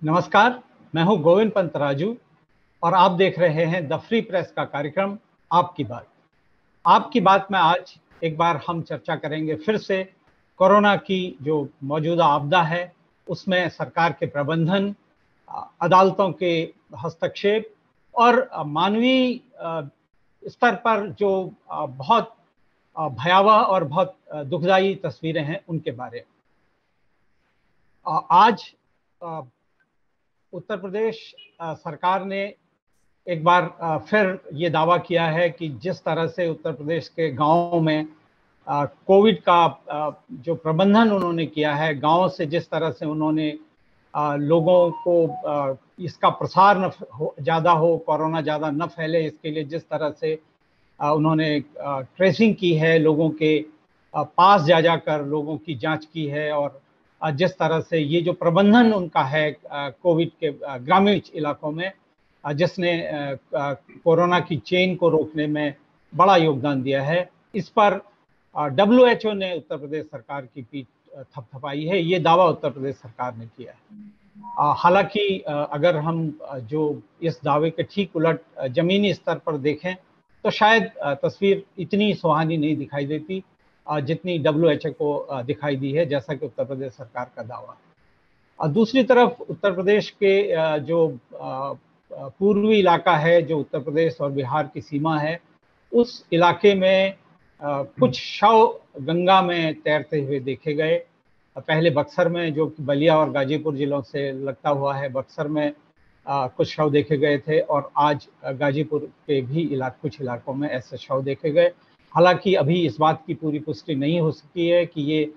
नमस्कार, मैं हूं गोविंद पंत राजू और आप देख रहे हैं द फ्री प्रेस का कार्यक्रम आपकी बात। आपकी बात में आज एक बार हम चर्चा करेंगे फिर से कोरोना की जो मौजूदा आपदा है, उसमें सरकार के प्रबंधन, अदालतों के हस्तक्षेप और मानवीय स्तर पर जो बहुत भयावह और बहुत दुखदाई तस्वीरें हैं, उनके बारे में। आज उत्तर प्रदेश सरकार ने एक बार फिर ये दावा किया है कि जिस तरह से उत्तर प्रदेश के गांवों में कोविड का जो प्रबंधन उन्होंने किया है, गांव से जिस तरह से उन्होंने लोगों को इसका प्रसार न ज़्यादा हो, कोरोना ज़्यादा न फैले, इसके लिए जिस तरह से उन्होंने ट्रेसिंग की है, लोगों के पास जा जाकर लोगों की जांच की है, और जिस तरह से ये जो प्रबंधन उनका है कोविड के ग्रामीण इलाकों में, जिसने कोरोना की चेन को रोकने में बड़ा योगदान दिया है, इस पर WHO ने उत्तर प्रदेश सरकार की पीठ थपथपाई है। ये दावा उत्तर प्रदेश सरकार ने किया है। हालांकि अगर हम जो इस दावे के ठीक उलट जमीनी स्तर पर देखें तो शायद तस्वीर इतनी सुहानी नहीं दिखाई देती जितनी WHO को दिखाई दी है, जैसा कि उत्तर प्रदेश सरकार का दावा है। दूसरी तरफ उत्तर प्रदेश के जो पूर्वी इलाका है, जो उत्तर प्रदेश और बिहार की सीमा है, उस इलाके में कुछ शव गंगा में तैरते हुए देखे गए। पहले बक्सर में, जो बलिया और गाजीपुर जिलों से लगता हुआ है, बक्सर में कुछ शव देखे गए थे, और आज गाजीपुर के भी कुछ इलाकों में ऐसे शव देखे गए। हालांकि अभी इस बात की पूरी पुष्टि नहीं हो सकी है कि ये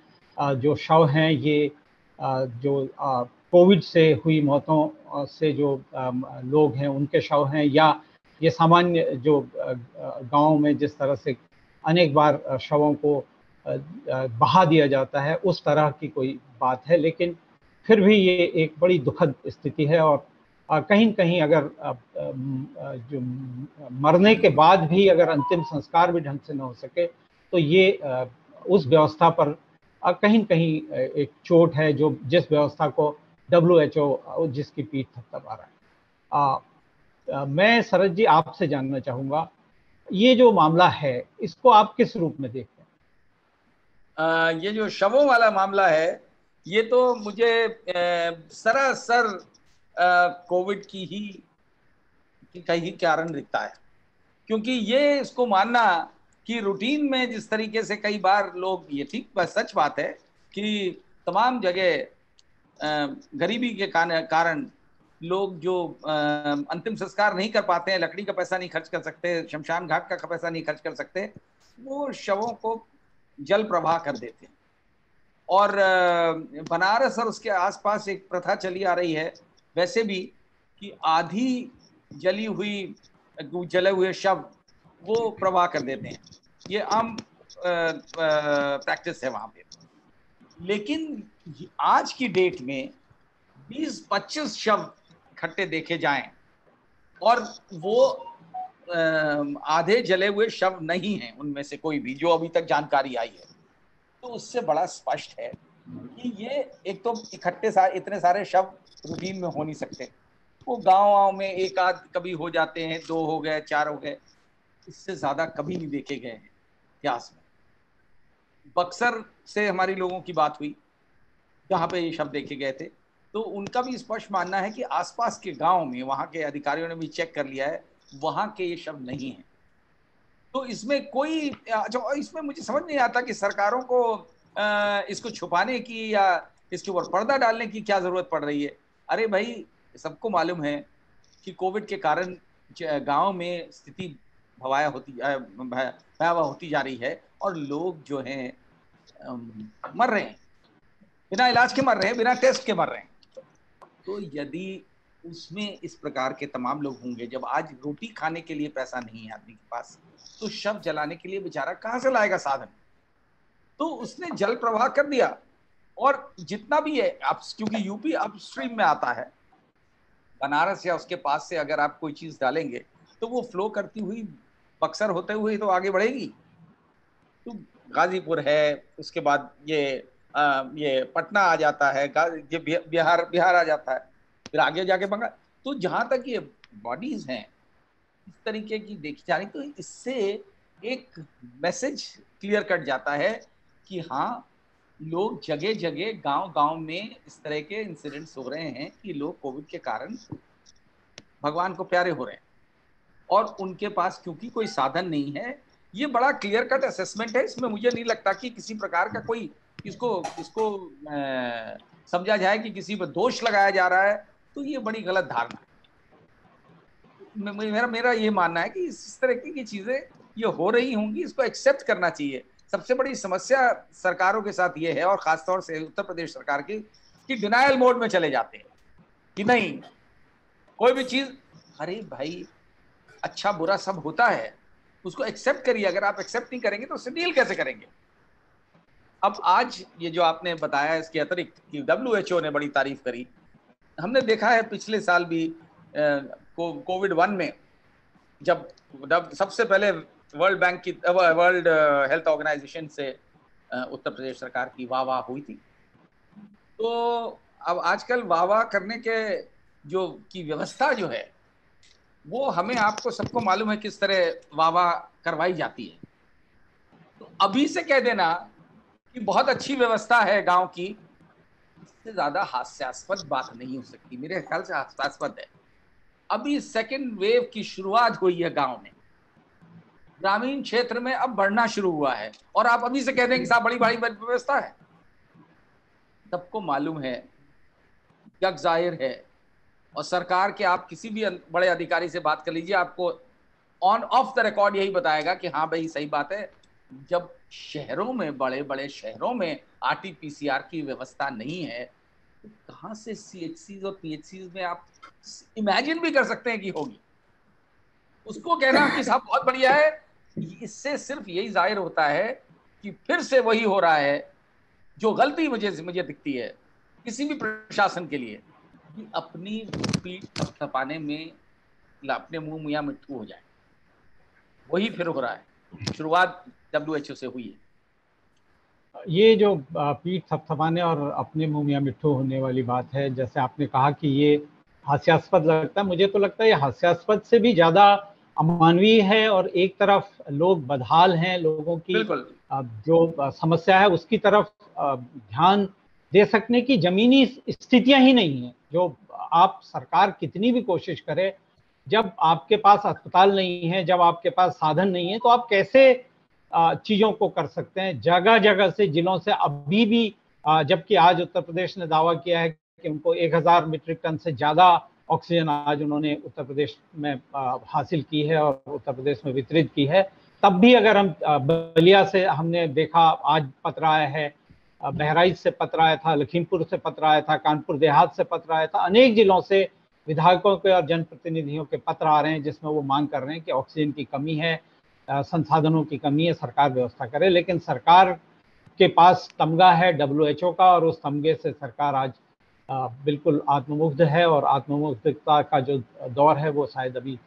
जो शव हैं, ये जो कोविड से हुई मौतों से जो लोग हैं उनके शव हैं, या ये सामान्य जो गाँव में जिस तरह से अनेक बार शवों को बहा दिया जाता है, उस तरह की कोई बात है। लेकिन फिर भी ये एक बड़ी दुखद स्थिति है, और कहीं कहीं अगर जो मरने के बाद भी अगर अंतिम संस्कार भी ढंग से न हो सके, तो ये उस व्यवस्था पर कहीं कहीं एक चोट है, जो जिस व्यवस्था को WHO जिसकी पीठ थपथपा रहा है। मैं शरद जी आपसे जानना चाहूंगा, ये जो मामला है, इसको आप किस रूप में देखते हैं? ये जो शवों वाला मामला है, ये तो मुझे सरासर कोविड का ही कारण दिखता है। क्योंकि ये इसको मानना कि रूटीन में जिस तरीके से कई बार लोग, ये ठीक बस सच बात है कि तमाम जगह गरीबी के कारण लोग जो अंतिम संस्कार नहीं कर पाते हैं, लकड़ी का पैसा नहीं खर्च कर सकते, शमशान घाट का पैसा नहीं खर्च कर सकते, वो शवों को जल प्रवाह कर देते हैं। और बनारस और उसके आसपास एक प्रथा चली आ रही है वैसे भी कि आधी जले हुए शव वो प्रवाह कर देते हैं। ये आम प्रैक्टिस है वहां पे। लेकिन आज की डेट में 20-25 शव इकट्ठे देखे जाएं, और वो आधे जले हुए शव नहीं हैं उनमें से कोई भी, जो अभी तक जानकारी आई है, तो उससे बड़ा स्पष्ट है कि ये एक तो इतने सारे शव रूटीन में हो नहीं सकते। वो गांव में एक आध कभी हो जाते हैं, 2 हो गए, 4 हो गए, इससे ज्यादा कभी नहीं देखे गए हैं इतिहास में। बक्सर से हमारी लोगों की बात हुई जहां पे ये शव देखे गए थे, तो उनका भी स्पष्ट मानना है कि आसपास के गांव में, वहां के अधिकारियों ने भी चेक कर लिया है, वहां के ये शव नहीं है। तो इसमें कोई इसमें मुझे समझ नहीं आता कि सरकारों को इसको छुपाने की या इसके ऊपर पर्दा डालने की क्या जरूरत पड़ रही है। अरे भाई, सबको मालूम है कि कोविड के कारण गांव में स्थिति भयावह होती जा रही है, और लोग जो हैं मर रहे हैं, बिना इलाज के मर रहे हैं, बिना टेस्ट के मर रहे हैं। तो यदि उसमें इस प्रकार के तमाम लोग होंगे, जब आज रोटी खाने के लिए पैसा नहीं है आदमी के पास, तो शव जलाने के लिए बेचारा कहां से लाएगा साधन। तो उसने जल प्रवाह कर दिया, और जितना भी है क्योंकि यूपी अपस्ट्रीम में आता है, बनारस या उसके पास से अगर आप कोई चीज डालेंगे तो वो फ्लो करती हुई बक्सर होते हुए तो आगे बढ़ेगी। तो गाजीपुर है, उसके बाद ये पटना आ जाता है, ये बिहार आ जाता है। फिर आगे जाके बंगाल। तो जहां तक ये बॉडीज हैं इस तरीके की देखी जा रही, तो इससे एक मैसेज क्लियर कट जाता है कि हाँ, लोग जगह जगह गांव गांव में इस तरह के इंसिडेंट्स हो रहे हैं कि लोग कोविड के कारण भगवान को प्यारे हो रहे हैं और उनके पास क्योंकि कोई साधन नहीं है। ये बड़ा क्लियर कट असेसमेंट है, इसमें मुझे नहीं लगता कि किसी प्रकार का कोई इसको इसको समझा जाए कि किसी पर दोष लगाया जा रहा है, तो ये बड़ी गलत धारणा है। मेरा मेरा ये मानना है कि इस तरह की चीजें ये हो रही होंगी, इसको एक्सेप्ट करना चाहिए। सबसे बड़ी समस्या सरकारों के साथ ये है, और खासतौर से उत्तर प्रदेश सरकार की, कि डिनायल मोड में चले जाते हैं कि नहीं, कोई भी चीज, अरे भाई अच्छा बुरा सब होता है, उसको एक्सेप्ट करिए। अगर आप एक्सेप्ट नहीं करेंगे तो उससे डील कैसे करेंगे? अब आज ये जो आपने बताया इसके अतिरिक्त कि WHO ने बड़ी तारीफ करी, हमने देखा है पिछले साल भी कोविड-1 में जब सबसे पहले वर्ल्ड बैंक की, वर्ल्ड हेल्थ ऑर्गेनाइजेशन से उत्तर प्रदेश सरकार की वाह वाह हुई थी। तो अब आजकल वाह वाह करने के जो की व्यवस्था जो है वो हमें आपको सबको मालूम है किस तरह वाह वाह करवाई जाती है। तो अभी से कह देना कि बहुत अच्छी व्यवस्था है गांव की, इससे ज्यादा हास्यास्पद बात नहीं हो सकती। मेरे ख्याल से हास्यास्पद है। अभी सेकेंड वेव की शुरुआत हुई है गांव में, ग्रामीण क्षेत्र में अब बढ़ना शुरू हुआ है, और आप अभी से कह दें कि साहब बड़ी बड़ी व्यवस्था है। सबको मालूम है, जग जाहिर है, और सरकार के आप किसी भी बड़े अधिकारी से बात कर लीजिए, आपको ऑन ऑफ द रिकॉर्ड यही बताएगा कि हाँ भाई सही बात है। जब शहरों में, बड़े बड़े शहरों में RT-PCR की व्यवस्था नहीं है, तो कहाँ से CHCs और PHCs में आप इमेजिन भी कर सकते हैं कि होगी? उसको कहना कि साहब बहुत बढ़िया है, इससे सिर्फ यही जाहिर होता है कि फिर से वही हो रहा है जो गलती मुझे दिखती है किसी भी प्रशासन के लिए, कि अपनी पीठ थपथपाने में अपने मुंह मियां मिट्ठू हो जाए। वही फिर हो रहा है, शुरुआत WHO से हुई है। ये जो पीठ थपथपाने और अपने मुंह मियां मिट्ठू होने वाली बात है, जैसे आपने कहा कि ये हास्यास्पद लगता है, मुझे तो लगता है ये हास्यास्पद से भी ज्यादा अमानवीय है। और एक तरफ लोग बदहाल हैं, लोगों की जो समस्या है उसकी तरफ ध्यान दे सकने की जमीनी स्थितियां ही नहीं है। जो आप सरकार कितनी भी कोशिश करे, जब आपके पास अस्पताल नहीं है, जब आपके पास साधन नहीं है, तो आप कैसे चीजों को कर सकते हैं? जगह जगह से, जिलों से अभी भी, जबकि आज उत्तर प्रदेश ने दावा किया है कि उनको 1000 मीट्रिक टन से ज्यादा ऑक्सीजन आज उन्होंने उत्तर प्रदेश में हासिल की है और उत्तर प्रदेश में वितरित की है, तब भी अगर हम बलिया से हमने देखा, आज पत्र आया है, बहराइच से पत्र आया था, लखीमपुर से पत्र आया था, कानपुर देहात से पत्र आया था, अनेक जिलों से विधायकों के और जनप्रतिनिधियों के पत्र आ रहे हैं जिसमें वो मांग कर रहे हैं कि ऑक्सीजन की कमी है, संसाधनों की कमी है, सरकार व्यवस्था करे। लेकिन सरकार के पास तमगा है WHO का, और उस तमगे से सरकार आज बिल्कुल आत्ममुग्ध है, और आत्ममुग्धता का जो दौर है वो शायद अभी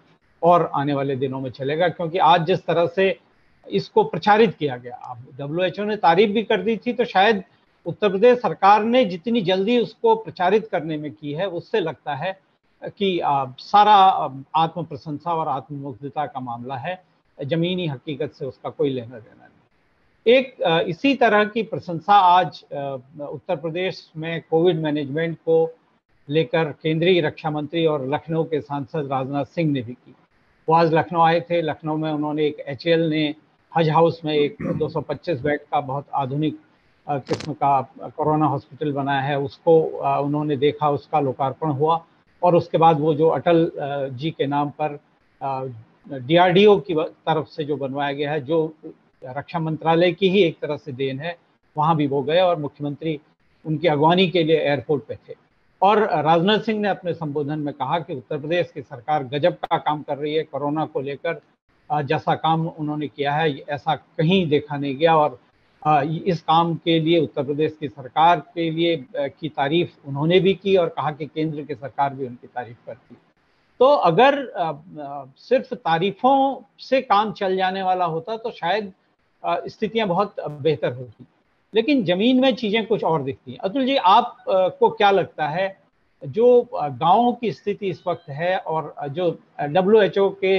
और आने वाले दिनों में चलेगा। क्योंकि आज जिस तरह से इसको प्रचारित किया गया, अब WHO ने तारीफ भी कर दी थी, तो शायद उत्तर प्रदेश सरकार ने जितनी जल्दी उसको प्रचारित करने में की है, उससे लगता है कि सारा आत्म प्रशंसा और आत्ममुग्धता का मामला है, जमीनी हकीकत से उसका कोई लेना देना नहीं। एक इसी तरह की प्रशंसा आज उत्तर प्रदेश में कोविड मैनेजमेंट को लेकर केंद्रीय रक्षा मंत्री और लखनऊ के सांसद राजनाथ सिंह ने भी की। वो आज लखनऊ आए थे। लखनऊ में उन्होंने एक HAL ने हज हाउस में एक 225 बेड का बहुत आधुनिक किस्म का कोरोना हॉस्पिटल बनाया है, उसको उन्होंने देखा, उसका लोकार्पण हुआ। और उसके बाद वो जो अटल जी के नाम पर DRDO की तरफ से जो बनवाया गया है, जो रक्षा मंत्रालय की ही एक तरह से देन है, वहाँ भी वो गए और मुख्यमंत्री उनकी अगवानी के लिए एयरपोर्ट पे थे। और राजनाथ सिंह ने अपने संबोधन में कहा कि उत्तर प्रदेश की सरकार गजब का काम कर रही है, कोरोना को लेकर जैसा काम उन्होंने किया है ऐसा कहीं देखा नहीं गया। और इस काम के लिए उत्तर प्रदेश की सरकार के लिए की तारीफ उन्होंने भी की, और कहा कि केंद्र की सरकार भी उनकी तारीफ करती। तो अगर सिर्फ तारीफों से काम चल जाने वाला होता तो शायद स्थितियां बहुत बेहतर होती, लेकिन जमीन में चीजें कुछ और दिखती हैं। अतुल जी, आप को क्या लगता है जो गांवों की स्थिति इस वक्त है और जो WHO के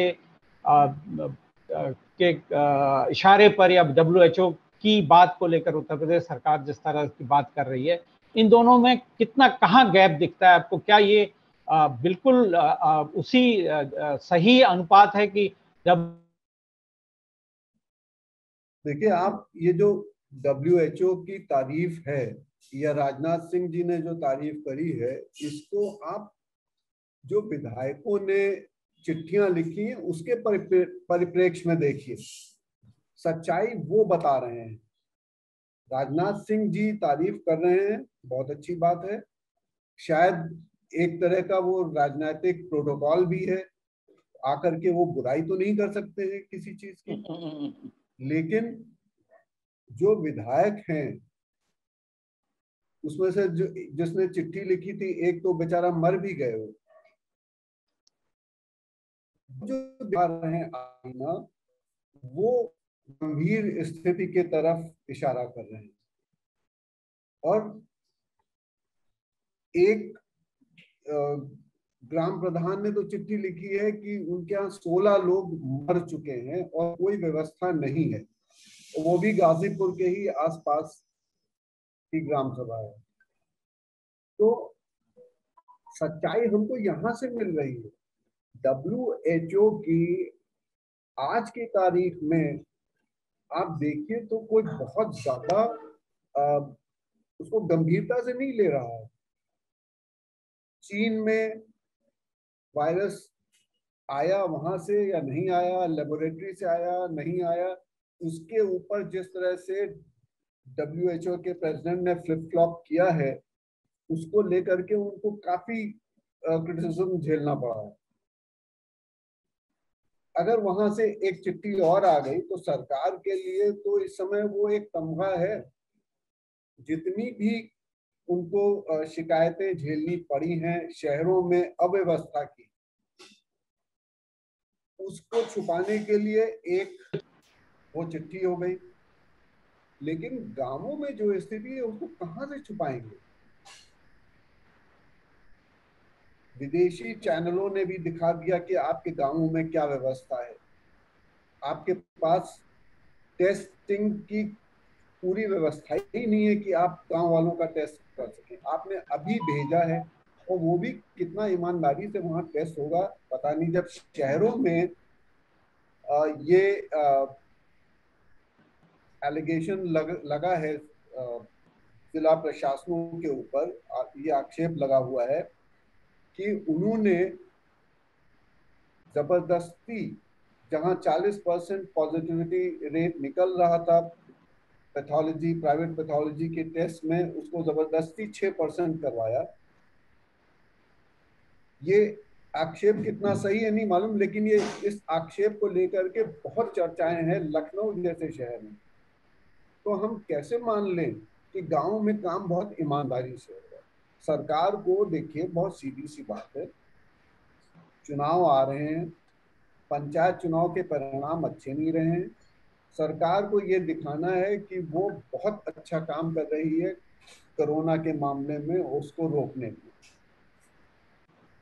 इशारे पर या WHO की बात को लेकर उत्तर प्रदेश सरकार जिस तरह की बात कर रही है, इन दोनों में कितना कहाँ गैप दिखता है आपको? क्या ये बिल्कुल उसी सही अनुपात है कि जब देखिए, आप ये जो WHO की तारीफ है या राजनाथ सिंह जी ने जो तारीफ करी है, इसको आप जो विधायकों ने चिट्ठियां लिखी हैं उसके परिप्रेक्ष्य में देखिए। सच्चाई वो बता रहे हैं। राजनाथ सिंह जी तारीफ कर रहे हैं, बहुत अच्छी बात है। शायद एक तरह का वो राजनीतिक प्रोटोकॉल भी है, आकर के वो बुराई तो नहीं कर सकते हैं किसी चीज की, लेकिन जो विधायक हैं उसमें से जिसने चिट्ठी लिखी थी, एक तो बेचारा मर भी गए हो, जो दिखा रहे हैं आईना, वो गंभीर स्थिति के तरफ इशारा कर रहे हैं। और एक ग्राम प्रधान ने तो चिट्ठी लिखी है कि उनके यहाँ 16 लोग मर चुके हैं और कोई व्यवस्था नहीं है, वो भी गाजीपुर के ही आसपास की ग्राम सभा है। तो सच्चाई हमको यहां से मिल रही है। WHO की आज की तारीख में आप देखिए तो कोई बहुत ज्यादा उसको गंभीरता से नहीं ले रहा है। चीन में वायरस आया वहां से या नहीं आया, लेबोरेटरी से आया नहीं आया, उसके ऊपर जिस तरह से WHO के प्रेसिडेंट ने फ्लिप फ्लॉप किया है, उसको लेकर के उनको काफी क्रिटिसिज्म झेलना पड़ा है। अगर वहां से एक चिट्ठी और आ गई तो सरकार के लिए तो इस समय वो एक तमगा है। जितनी भी उनको शिकायतें झेलनी पड़ी हैं शहरों में अव्यवस्था की, उसको छुपाने के लिए एक वो चिट्ठी हो गई, लेकिन गांवों में जो स्थिति है उसको कहां से छुपाएंगे? विदेशी चैनलों ने भी दिखा दिया कि आपके गांवों में क्या व्यवस्था है। आपके पास टेस्टिंग की पूरी व्यवस्था ही नहीं है कि आप गांव वालों का टेस्ट कर सकें। आपने अभी भेजा है और वो भी कितना ईमानदारी से वहां टेस्ट होगा पता नहीं। जब शहरों में ये एलिगेशन लगा है जिला प्रशासनों के ऊपर, ये आक्षेप लगा हुआ है कि उन्होंने जबरदस्ती, जहां 40% पॉजिटिविटी रेट निकल रहा था पैथोलॉजी, प्राइवेट पैथोलॉजी के टेस्ट में, उसको जबरदस्ती 6% करवाया। ये आक्षेप कितना सही है नहीं मालूम, लेकिन ये इस आक्षेप को लेकर के बहुत चर्चाएं हैं लखनऊ जैसे शहर में। तो हम कैसे मान लें कि गांव में काम बहुत ईमानदारी से हो रहा है? सरकार को देखिए, बहुत सीधी सी बात है, चुनाव आ रहे हैं, पंचायत चुनाव के परिणाम अच्छे नहीं रहे हैं, सरकार को ये दिखाना है कि वो बहुत अच्छा काम कर रही है कोरोना के मामले में, उसको रोकने में।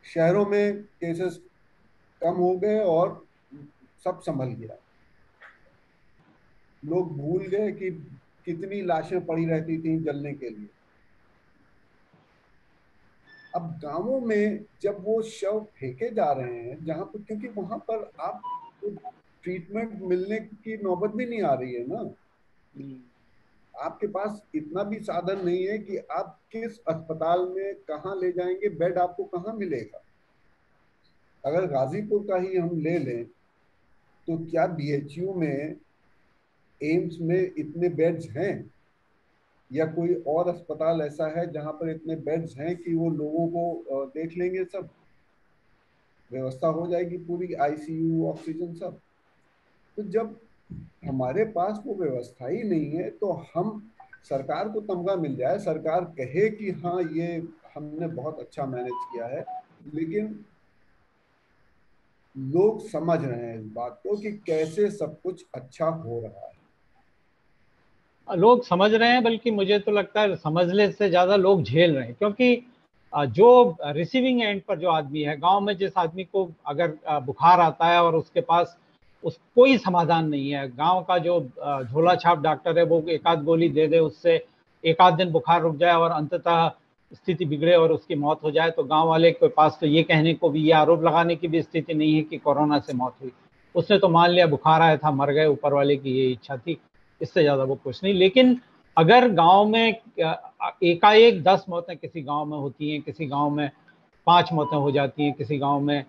शहरों में केसेस कम हो गए और सब संभल गया। लोग भूल गए कि कितनी लाशें पड़ी रहती थी जलने के लिए। अब गांवों में जब वो शव फेंके जा रहे हैं जहां पर, क्योंकि वहां पर आप ट्रीटमेंट मिलने की नौबत भी नहीं आ रही है ना, आपके पास इतना भी साधन नहीं है कि आप किस अस्पताल में कहाँ ले जाएंगे, बेड आपको कहाँ मिलेगा। अगर गाजीपुर का ही हम ले लें तो क्या BHU में, एम्स में इतने बेड्स हैं, या कोई और अस्पताल ऐसा है जहां पर इतने बेड्स हैं कि वो लोगों को देख लेंगे, सब व्यवस्था हो जाएगी पूरी, ICU, ऑक्सीजन सब। तो जब हमारे पास वो व्यवस्था ही नहीं है तो हम, सरकार को तमगा मिल जाए, सरकार कहे कि हाँ ये हमने बहुत अच्छा मैनेज किया है, लेकिन लोग समझ रहे हैं इस बात को कि कैसे सब कुछ अच्छा हो रहा है। लोग समझ रहे हैं, बल्कि मुझे तो लगता है समझने से ज्यादा लोग झेल रहे हैं, क्योंकि जो रिसीविंग एंड पर जो आदमी है, गांव में जिस आदमी को अगर बुखार आता है और उसके पास कोई समाधान नहीं है, गांव का जो झोला छाप डॉक्टर है वो एक आध गोली दे दे, उससे एक आध दिन बुखार रुक जाए और अंततः स्थिति बिगड़े और उसकी मौत हो जाए, तो गांव वाले के पास तो ये कहने को भी, ये आरोप लगाने की भी स्थिति नहीं है कि कोरोना से मौत हुई। उसने तो मान लिया बुखार आया था, मर गए, ऊपर वाले की ये इच्छा थी, इससे ज्यादा वो कुछ नहीं। लेकिन अगर गांव में एकाएक 10 मौतें किसी गांव में होती हैं, किसी गांव में 5 मौतें हो जाती हैं, किसी गांव में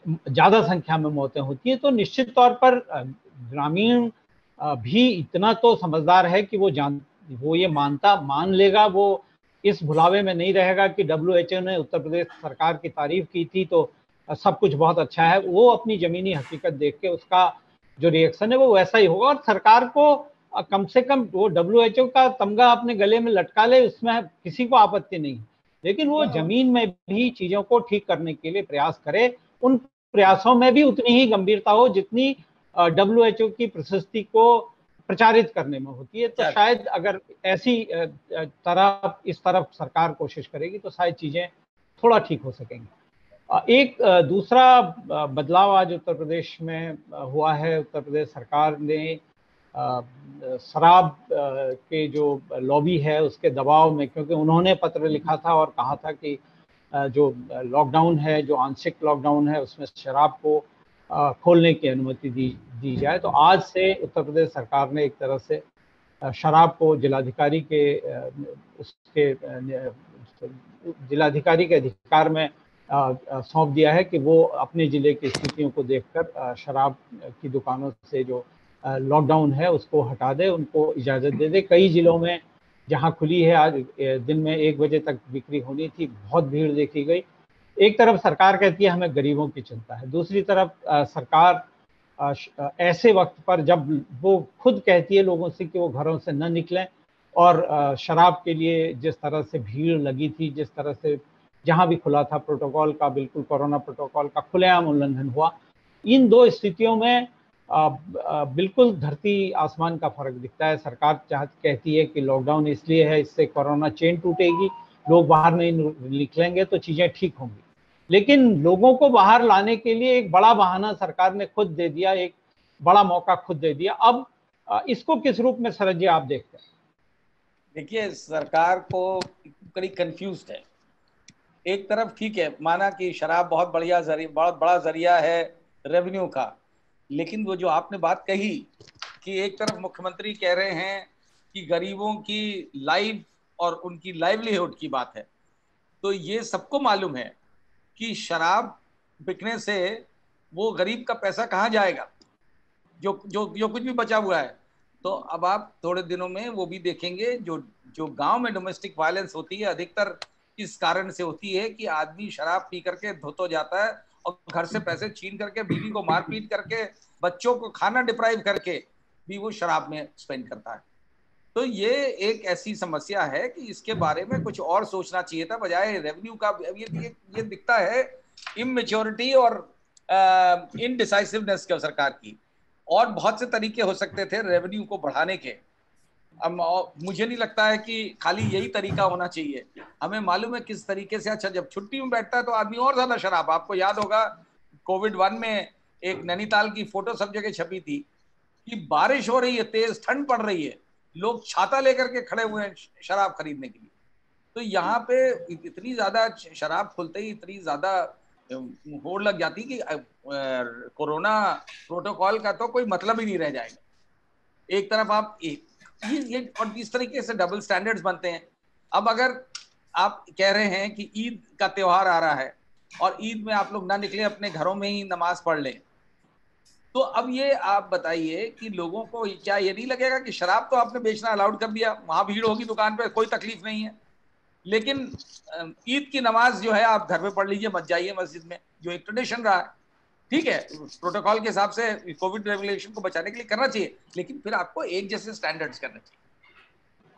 ज्यादा संख्या में मौतें होती हैं, तो निश्चित तौर पर ग्रामीण भी इतना तो समझदार है कि वो ये मान लेगा, वो इस भुलावे में नहीं रहेगा कि WHO ने उत्तर प्रदेश सरकार की तारीफ की थी तो सब कुछ बहुत अच्छा है। वो अपनी जमीनी हकीकत देख के उसका जो रिएक्शन है वो वैसा ही होगा, और सरकार को कम से कम वो WHO का तमगा अपने गले में लटका ले, उसमें किसी को आपत्ति नहीं, लेकिन वो जमीन में भी चीजों को ठीक करने के लिए प्रयास करे। उन प्रयासों में भी उतनी ही गंभीरता हो जितनी WHO की प्रशस्ति को प्रचारित करने में होती है। तो शायद अगर ऐसी इस तरफ सरकार कोशिश करेगी तो शायद चीजें थोड़ा ठीक हो सकेंगी। एक दूसरा बदलाव आज उत्तर प्रदेश में हुआ है। उत्तर प्रदेश सरकार ने शराब के जो लॉबी है उसके दबाव में, क्योंकि उन्होंने पत्र लिखा था और कहा था कि जो लॉकडाउन है, जो आंशिक लॉकडाउन है, उसमें शराब को खोलने की अनुमति दी जाए। तो आज से उत्तर प्रदेश सरकार ने एक तरह से शराब को जिलाधिकारी के अधिकार में सौंप दिया है कि वो अपने जिले की स्थितियों को देखकर शराब की दुकानों से जो लॉकडाउन है उसको हटा दे, उनको इजाज़त दे दे। कई जिलों में जहां खुली है, आज दिन में 1 बजे तक बिक्री होनी थी, बहुत भीड़ देखी गई। एक तरफ सरकार कहती है हमें गरीबों की चिंता है, दूसरी तरफ सरकार ऐसे वक्त पर जब वो खुद कहती है लोगों से कि वो घरों से न निकलें, और शराब के लिए जिस तरह से भीड़ लगी थी, जिस तरह से जहां भी खुला था प्रोटोकॉल का, बिल्कुल कोरोना प्रोटोकॉल का खुलेआम उल्लंघन हुआ। इन दो स्थितियों में बिल्कुल धरती आसमान का फर्क दिखता है। सरकार कहती है कि लॉकडाउन इसलिए है, इससे कोरोना चेन टूटेगी, लोग बाहर नहीं निकलेंगे तो चीजें ठीक होंगी, लेकिन लोगों को बाहर लाने के लिए एक बड़ा बहाना सरकार ने खुद दे दिया, एक बड़ा मौका खुद दे दिया। अब इसको किस रूप में सरज जी आप देखते हैं? देखिए, सरकार को कड़ी कंफ्यूज्ड है। एक तरफ ठीक है, माना कि शराब बहुत बड़ा जरिया है रेवेन्यू का, लेकिन वो जो आपने बात कही कि एक तरफ मुख्यमंत्री कह रहे हैं कि गरीबों की लाइफ और उनकी लाइवलीहुड की बात है, तो ये सबको मालूम है कि शराब बिकने से वो गरीब का पैसा कहाँ जाएगा, जो जो जो कुछ भी बचा हुआ है। तो अब आप थोड़े दिनों में वो भी देखेंगे, जो गांव में डोमेस्टिक वायलेंस होती है अधिकतर इस कारण से होती है कि आदमी शराब पी करके धुत हो जाता है और घर से पैसे छीन करके, बीवी को मारपीट करके, बच्चों को खाना डिप्राइव करके भी वो शराब में स्पेंड करता है। तो ये एक ऐसी समस्या है कि इसके बारे में कुछ और सोचना चाहिए था, बजाय रेवेन्यू का। ये दिखता है इमेच्योरिटी और इनडिसाइसिवनेस सरकार की। और बहुत से तरीके हो सकते थे रेवेन्यू को बढ़ाने के। अब मुझे नहीं लगता है कि खाली यही तरीका होना चाहिए। हमें मालूम है किस तरीके से। अच्छा, जब छुट्टी में बैठता है तो आदमी और ज्यादा शराब। आपको याद होगा कोविड-1 में एक नैनीताल की फोटो सब जगह छपी थी कि बारिश हो रही है, तेज ठंड पड़ रही है, लोग छाता लेकर के खड़े हुए हैं शराब खरीदने के लिए। तो यहाँ पे इतनी ज्यादा शराब खुलते ही इतनी ज्यादा होड़ लग जाती कि कोरोना प्रोटोकॉल का तो कोई मतलब ही नहीं रह जाएगा। एक तरफ आप ये और इस तरीके से डबल स्टैंडर्ड्स बनते हैं। अब अगर आप कह रहे हैं कि ईद का त्योहार आ रहा है और ईद में आप लोग ना निकले, अपने घरों में ही नमाज पढ़ लें, तो अब ये आप बताइए कि लोगों को क्या ये नहीं लगेगा कि शराब तो आपने बेचना अलाउड कर दिया, वहां भीड़ होगी दुकान पे, कोई तकलीफ नहीं है, लेकिन ईद की नमाज जो है आप घर में पढ़ लीजिए, मत जाइए मस्जिद में, जो एक ट्रेडिशन रहा है। ठीक है, प्रोटोकॉल के हिसाब से कोविड रेगुलेशन को बचाने के लिए करना चाहिए, लेकिन फिर आपको एक जैसे स्टैंडर्ड्स करने चाहिए।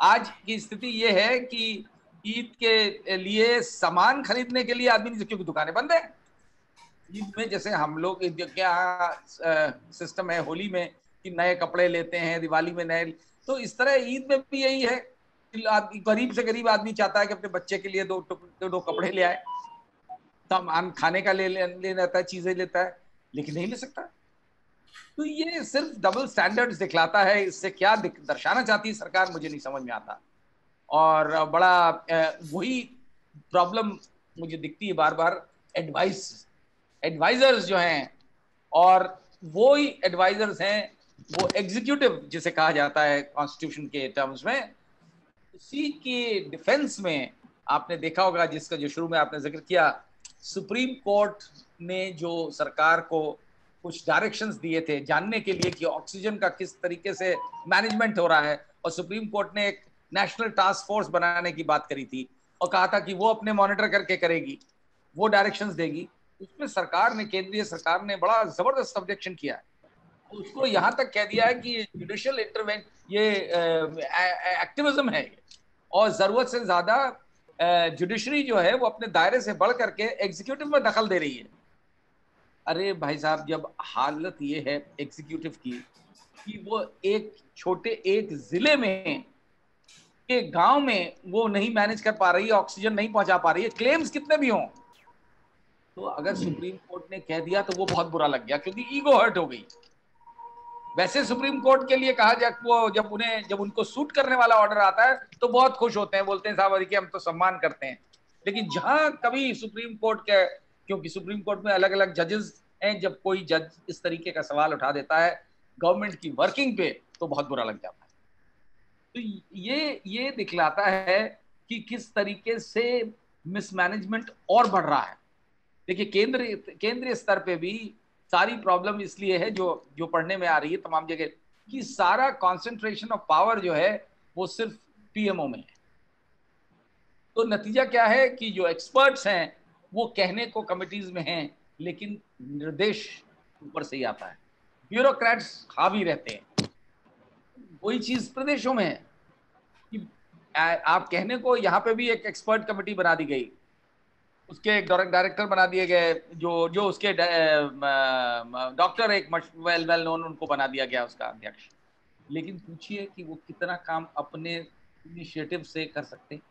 आज की स्थिति ये है कि ईद के लिए सामान खरीदने के लिए आदमी, क्योंकि दुकानें बंद है। ईद में जैसे हम लोग क्या सिस्टम है होली में कि नए कपड़े लेते हैं, दिवाली में नए, तो इस तरह ईद में भी यही है गरीब से गरीब आदमी चाहता है कि अपने बच्चे के लिए दो कपड़े ले आए, सामान खाने का ले लेता है, चीजें लेता है, लेकिन नहीं ले सकता। तो ये सिर्फ डबल स्टैंडर्ड्स दिखलाता है। इससे क्या दर्शाना चाहती है सरकार, मुझे नहीं समझ में आता। और बड़ा वही प्रॉब्लम मुझे दिखती है बार बार, एडवाइजर्स जो हैं, और वो ही एडवाइजर्स हैं, वो एग्जीक्यूटिव जिसे कहा जाता है कॉन्स्टिट्यूशन के टर्म्स में, उसी के डिफेंस में आपने देखा होगा, जिसका जो शुरू में आपने जिक्र किया, सुप्रीम कोर्ट ने जो सरकार को कुछ डायरेक्शंस दिए थे जानने के लिए कि ऑक्सीजन का किस तरीके से मैनेजमेंट हो रहा है, और सुप्रीम कोर्ट ने एक नेशनल टास्क फोर्स बनाने की बात करी थी और कहा था कि वो अपने मॉनिटर करके करेगी, वो डायरेक्शंस देगी। उसमें सरकार ने, केंद्रीय सरकार ने बड़ा जबरदस्त ऑब्जेक्शन किया है। उसको यहाँ तक कह दिया है कि जुडिशियल इंटरवेंशन, ये एक्टिविज्म है, और जरूरत से ज्यादा जुडिशरी जो है वो अपने दायरे से बढ़ करके एग्जीक्यूटिव में दखल दे रही है। अरे भाई साहब, जब हालत ये है एग्जीक्यूटिव की कि वो एक जिले में के गांव में वो नहीं मैनेज कर पा रही है, ऑक्सीजन नहीं पहुंचा पा रही है, क्लेम्स कितने भी हों, तो अगर सुप्रीम कोर्ट ने कह दिया तो वो बहुत बुरा लग गया, क्योंकि ईगो हर्ट हो गई। वैसे सुप्रीम कोर्ट के लिए कहा जाए, वो जब उनको सूट करने वाला ऑर्डर आता है तो बहुत खुश होते हैं, बोलते हैं साहब देखिए हम तो सम्मान करते हैं। लेकिन जहां कभी सुप्रीम कोर्ट के, क्योंकि सुप्रीम कोर्ट में अलग अलग जजेस हैं, जब कोई जज इस तरीके का सवाल उठा देता है गवर्नमेंट की वर्किंग पे, तो बहुत बुरा लग जाता है। तो ये दिखलाता है कि किस तरीके से मिसमैनेजमेंट और बढ़ रहा है। देखिए केंद्रीय स्तर पे भी सारी प्रॉब्लम इसलिए है, जो पढ़ने में आ रही है तमाम जगह, कि सारा कंसंट्रेशन ऑफ पावर जो है वो सिर्फ पीएमओ में है। तो नतीजा क्या है कि जो एक्सपर्ट्स हैं वो कहने को कमिटीज में हैं, लेकिन निर्देश ऊपर से ही आता है, ब्यूरोक्रेट्स हावी रहते हैं। वही चीज प्रदेशों में है कि आप कहने को, यहाँ पे भी एक एक्सपर्ट कमेटी बना दी गई, उसके एक डायरेक्टर बना दिए गए, जो उसके डॉक्टर, एक वेल नोन, उनको बना दिया गया उसका अध्यक्ष। लेकिन पूछिए कि वो कितना काम अपने इनिशिएटिव से कर सकते हैं।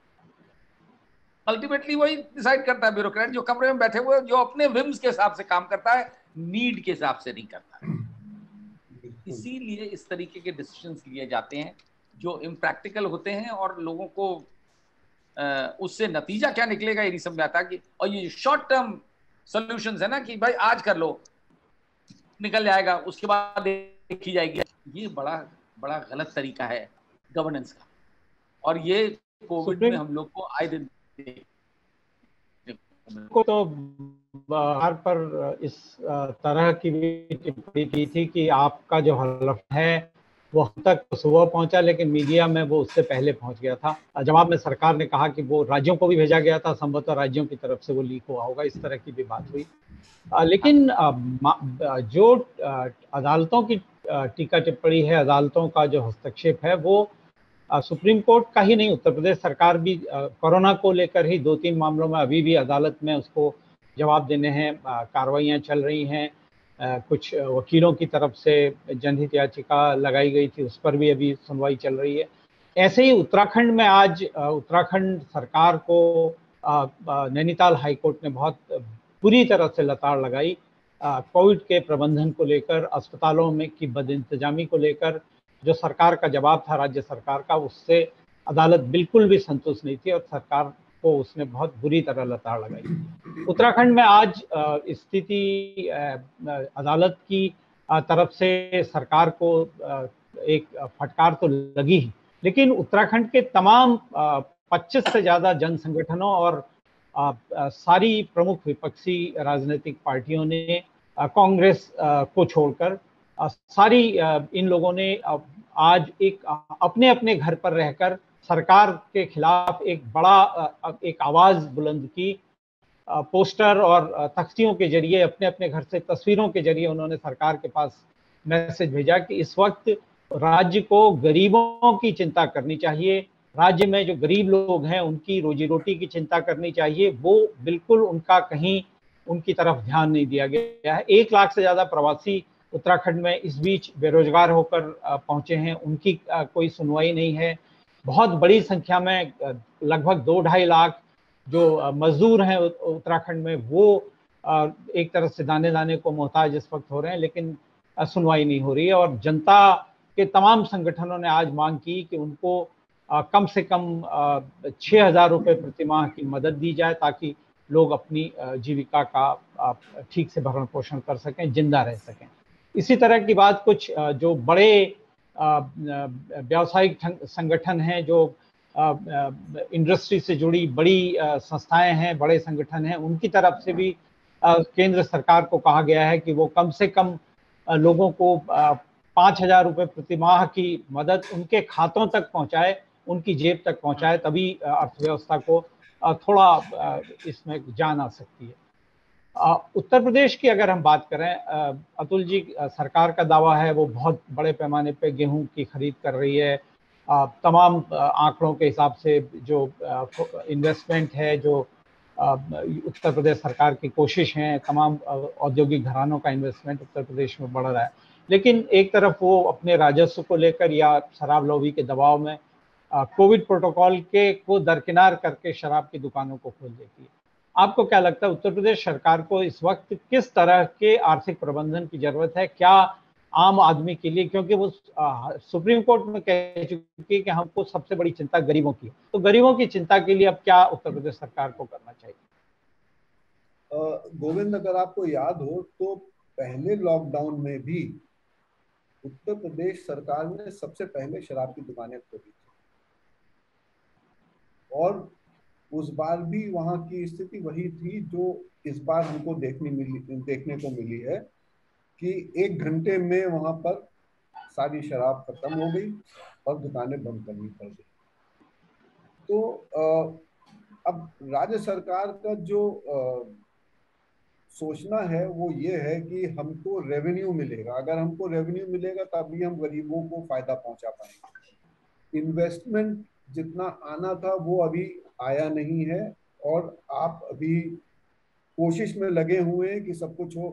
अल्टीमेटली वही डिसाइड करता है ब्यूरोक्रेट, जो कमरे में बैठे हुए, जो अपने विम्स के हिसाब से काम करता है, नीड के हिसाब से नहीं करता है। इसीलिए इस तरीके के डिसीजंस लिए जाते हैं जो इम्प्रैक्टिकल होते हैं, और लोगों को उससे नतीजा क्या निकलेगा ये नहीं समझ आता। कि और ये शॉर्ट टर्म सॉल्यूशंस है ना, कि भाई आज कर लो निकल जाएगा, उसके बाद देखी जाएगी, ये बड़ा बड़ा गलत तरीका है गवर्नेंस का। और ये कोविड में हम लोग को आए दिन को तो बाहर पर इस तरह की भी टिप्पणी की थी कि आपका जो हलफ है वो हम तक सुबह पहुंचा, लेकिन मीडिया में वो उससे पहले पहुंच गया था। जवाब में सरकार ने कहा कि वो राज्यों को भी भेजा गया था, संभवतः राज्यों की तरफ से वो लीक हुआ होगा, इस तरह की भी बात हुई। लेकिन जो अदालतों की टीका टिप्पणी है, अदालतों का जो हस्तक्षेप है, वो सुप्रीम कोर्ट का ही नहीं, उत्तर प्रदेश सरकार भी कोरोना को लेकर ही 2-3 मामलों में अभी भी अदालत में उसको जवाब देने हैं, कार्रवाइयाँ चल रही हैं। कुछ वकीलों की तरफ से जनहित याचिका लगाई गई थी, उस पर भी अभी सुनवाई चल रही है। ऐसे ही उत्तराखंड में आज उत्तराखंड सरकार को नैनीताल हाईकोर्ट ने बहुत बुरी तरह से लताड़ लगाई, कोविड के प्रबंधन को लेकर, अस्पतालों में की बदइंतजामी को लेकर। जो सरकार का जवाब था राज्य सरकार का, उससे अदालत बिल्कुल भी संतुष्ट नहीं थी और सरकार को उसने बहुत बुरी तरह लताड़ लगाई। उत्तराखंड में आज स्थिति अदालत की तरफ से सरकार को एक फटकार तो लगी ही, लेकिन उत्तराखंड के तमाम 25 से ज़्यादा जन संगठनों और सारी प्रमुख विपक्षी राजनीतिक पार्टियों ने, कांग्रेस को छोड़कर सारी इन लोगों ने आज एक अपने अपने घर पर रहकर सरकार के खिलाफ एक आवाज बुलंद की। पोस्टर और तख्तियों के जरिए, अपने अपने घर से तस्वीरों के जरिए उन्होंने सरकार के पास मैसेज भेजा कि इस वक्त राज्य को गरीबों की चिंता करनी चाहिए, राज्य में जो गरीब लोग हैं उनकी रोजी रोटी की चिंता करनी चाहिए। वो बिल्कुल उनकी तरफ ध्यान नहीं दिया गया है। 1 लाख से ज़्यादा प्रवासी उत्तराखंड में इस बीच बेरोजगार होकर पहुंचे हैं, उनकी कोई सुनवाई नहीं है। बहुत बड़ी संख्या में लगभग 2-2.5 लाख जो मजदूर हैं उत्तराखंड में, वो एक तरह से दाने दाने को मोहताज इस वक्त हो रहे हैं, लेकिन सुनवाई नहीं हो रही है। और जनता के तमाम संगठनों ने आज मांग की कि उनको कम से कम 6,000 रुपये प्रति माह की मदद दी जाए, ताकि लोग अपनी जीविका का ठीक से भरण पोषण कर सकें, जिंदा रह सकें। इसी तरह की बात कुछ जो बड़े व्यावसायिक संगठन हैं, जो इंडस्ट्री से जुड़ी बड़ी संस्थाएं हैं, बड़े संगठन हैं, उनकी तरफ से भी केंद्र सरकार को कहा गया है कि वो कम से कम लोगों को 5,000 रुपये प्रति माह की मदद उनके खातों तक पहुंचाए, उनकी जेब तक पहुंचाए, तभी अर्थव्यवस्था को थोड़ा इसमें जान आ सकती है। उत्तर प्रदेश की अगर हम बात करें, अतुल जी, सरकार का दावा है वो बहुत बड़े पैमाने पे गेहूं की खरीद कर रही है। तमाम आंकड़ों के हिसाब से जो इन्वेस्टमेंट है, जो उत्तर प्रदेश सरकार की कोशिश है, तमाम औद्योगिक घरानों का इन्वेस्टमेंट उत्तर प्रदेश में बढ़ रहा है, लेकिन एक तरफ वो अपने राजस्व को लेकर या शराब लॉबी के दबाव में कोविड प्रोटोकॉल के को दरकिनार करके शराब की दुकानों को खोल देती है। आपको क्या लगता है, उत्तर प्रदेश सरकार को इस वक्त किस तरह के आर्थिक प्रबंधन की जरूरत है, क्या आम आदमी के लिए? क्योंकि वो सुप्रीम कोर्ट में कह चुकी है कि हमको सबसे बड़ी चिंता गरीबों की है, तो गरीबों की चिंता के लिए अब क्या उत्तर प्रदेश सरकार को करना चाहिए? गोविंद, अगर आपको याद हो तो पहले लॉकडाउन में भी उत्तर प्रदेश सरकार ने सबसे पहले शराब की दुकानें खोली थी, और उस बार भी वहां की स्थिति वही थी जो इस बार हमको देखने को मिली है कि 1 घंटे में वहां पर सारी शराब खत्म हो गई और दुकानें बंद करनी पड़ गई। तो अब राज्य सरकार का जो सोचना है वो ये है कि हमको रेवेन्यू मिलेगा, अगर हमको रेवेन्यू मिलेगा तभी हम गरीबों को फायदा पहुंचा पाएंगे। इन्वेस्टमेंट जितना आना था वो अभी आया नहीं है, और आप अभी कोशिश में लगे हुए हैं कि सब कुछ हो,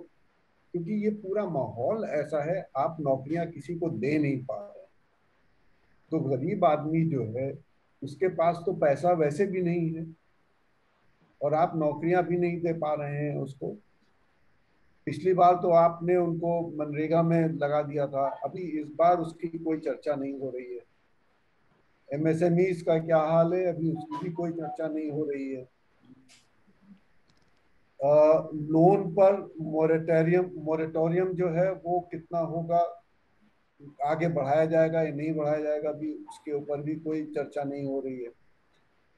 क्योंकि ये पूरा माहौल ऐसा है, आप नौकरियां किसी को दे नहीं पा रहे। तो गरीब आदमी जो है उसके पास तो पैसा वैसे भी नहीं है, और आप नौकरियां भी नहीं दे पा रहे हैं उसको। पिछली बार तो आपने उनको मनरेगा में लगा दिया था, अभी इस बार उसकी कोई चर्चा नहीं हो रही है। एमएसएमईज का क्या हाल है, अभी उसकी भी कोई चर्चा नहीं हो रही है। लोन पर मोरेटोरियम जो है वो कितना होगा, आगे बढ़ाया जाएगा या नहीं बढ़ाया जाएगा, अभी उसके ऊपर भी कोई चर्चा नहीं हो रही है।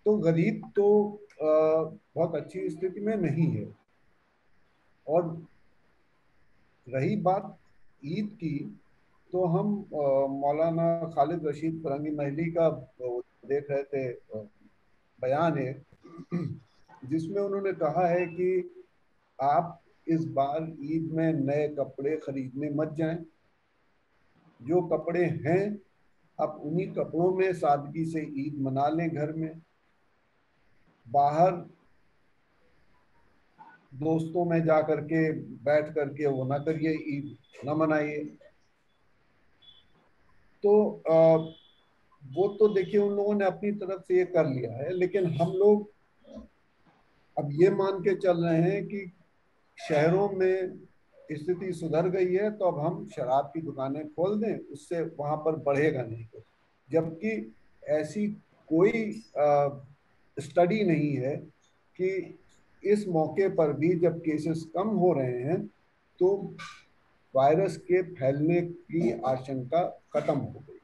तो गरीब तो बहुत अच्छी स्थिति में नहीं है। और रही बात ईद की, तो हम मौलाना खालिद रशीद फरंगी महली का देख रहे थे बयान है, जिसमें उन्होंने कहा है कि आप इस बार ईद में नए कपड़े खरीदने मत जाएं, जो कपड़े हैं आप उन्हीं कपड़ों में सादगी से ईद मना लें घर में, बाहर दोस्तों में जा करके बैठ करके वो ना करिए, ईद ना मनाइए। तो वो तो देखिए उन लोगों ने अपनी तरफ से ये कर लिया है, लेकिन हम लोग अब ये मान के चल रहे हैं कि शहरों में स्थिति सुधर गई है तो अब हम शराब की दुकानें खोल दें, उससे वहां पर बढ़ेगा नहीं कुछ। जबकि ऐसी कोई स्टडी नहीं है कि इस मौके पर भी जब केसेस कम हो रहे हैं तो वायरस के फैलने की आशंका खत्म हो गई।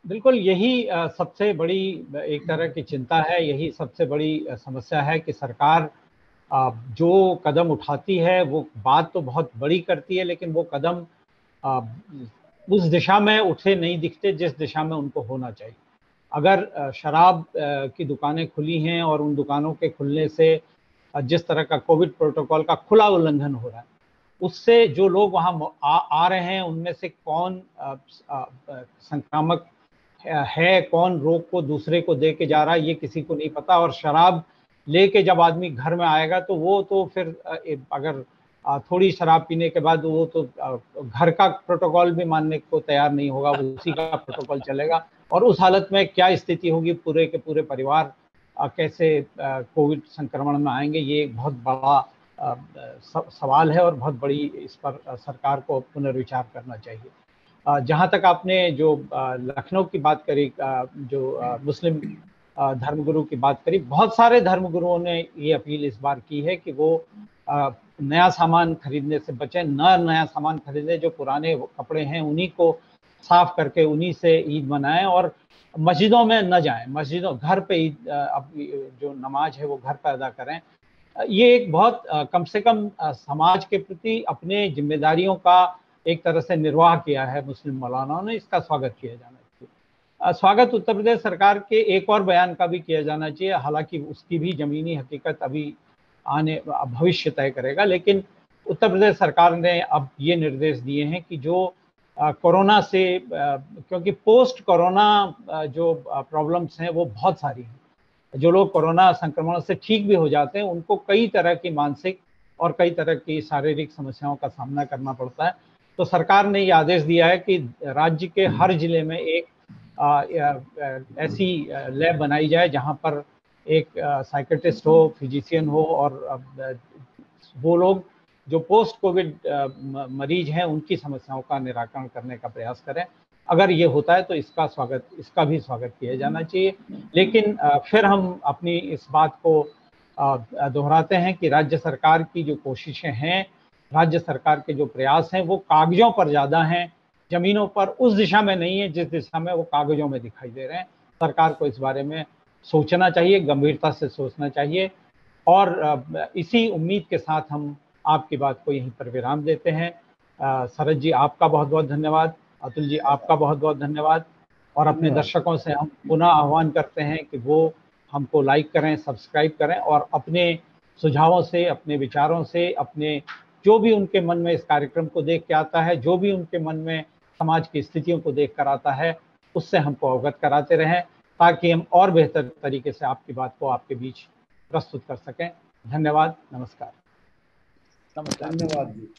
बिल्कुल, यही सबसे बड़ी एक तरह की चिंता है, यही सबसे बड़ी समस्या है कि सरकार जो कदम उठाती है वो बात तो बहुत बड़ी करती है, लेकिन वो कदम उस दिशा में उठे नहीं दिखते जिस दिशा में उनको होना चाहिए। अगर शराब की दुकानें खुली हैं और उन दुकानों के खुलने से जिस तरह का कोविड प्रोटोकॉल का खुला उल्लंघन हो रहा है, उससे जो लोग वहाँ आ रहे हैं उनमें से कौन संक्रामक है, कौन रोग को दूसरे को दे के जा रहा है, ये किसी को नहीं पता। और शराब लेके जब आदमी घर में आएगा तो वो तो फिर अगर थोड़ी शराब पीने के बाद वो तो घर का प्रोटोकॉल भी मानने को तैयार नहीं होगा, उसी का प्रोटोकॉल चलेगा। और उस हालत में क्या स्थिति होगी, पूरे के पूरे परिवार कैसे कोविड संक्रमण में आएंगे, ये एक बहुत बड़ा सवाल है और बहुत बड़ी इस पर सरकार को पुनर्विचार करना चाहिए। जहाँ तक आपने जो लखनऊ की बात करी, जो मुस्लिम धर्मगुरु की बात करी, बहुत सारे धर्मगुरुओं ने ये अपील इस बार की है कि वो नया सामान खरीदने से बचें, नया सामान खरीदें, जो पुराने कपड़े हैं उन्हीं को साफ करके उन्हीं से ईद मनाएं और मस्जिदों में न जाएं, मस्जिदों घर पे ईद जो नमाज है वो घर पर अदा करें। ये एक बहुत कम से कम समाज के प्रति अपने जिम्मेदारियों का एक तरह से निर्वाह किया है मुस्लिम मौलानाओं ने, इसका स्वागत किया जाना चाहिए। स्वागत उत्तर प्रदेश सरकार के एक और बयान का भी किया जाना चाहिए, हालांकि उसकी भी जमीनी हकीकत अभी भविष्य तय करेगा, लेकिन उत्तर प्रदेश सरकार ने अब ये निर्देश दिए हैं कि जो कोरोना से, क्योंकि पोस्ट कोरोना जो प्रॉब्लम्स हैं वो बहुत सारी हैं, जो लोग कोरोना संक्रमण से ठीक भी हो जाते हैं उनको कई तरह की मानसिक और कई तरह की शारीरिक समस्याओं का सामना करना पड़ता है। तो सरकार ने ये आदेश दिया है कि राज्य के हर जिले में एक ऐसी लैब बनाई जाए जहां पर एक साइकेट्रिस्ट हो, फिजिशियन हो और वो लोग जो पोस्ट कोविड मरीज हैं उनकी समस्याओं का निराकरण करने का प्रयास करें। अगर ये होता है तो इसका भी स्वागत किया जाना चाहिए। लेकिन फिर हम अपनी इस बात को दोहराते हैं कि राज्य सरकार की जो कोशिशें हैं, राज्य सरकार के जो प्रयास हैं वो कागजों पर ज़्यादा हैं, जमीनों पर उस दिशा में नहीं है जिस दिशा में वो कागजों में दिखाई दे रहे हैं। सरकार को इस बारे में सोचना चाहिए, गंभीरता से सोचना चाहिए। और इसी उम्मीद के साथ हम आपकी बात को यहीं पर विराम देते हैं। शरद जी आपका बहुत बहुत धन्यवाद, अतुल जी आपका बहुत बहुत धन्यवाद। और अपने दर्शकों से हम पुनः आह्वान करते हैं कि वो हमको लाइक करें, सब्सक्राइब करें और अपने सुझावों से, अपने विचारों से, अपने जो भी उनके मन में इस कार्यक्रम को देख के आता है, जो भी उनके मन में समाज की स्थितियों को देख कर आता है, उससे हमको अवगत कराते रहें ताकि हम और बेहतर तरीके से आपकी बात को आपके बीच प्रस्तुत कर सकें। धन्यवाद, नमस्कार। धन्यवाद जी।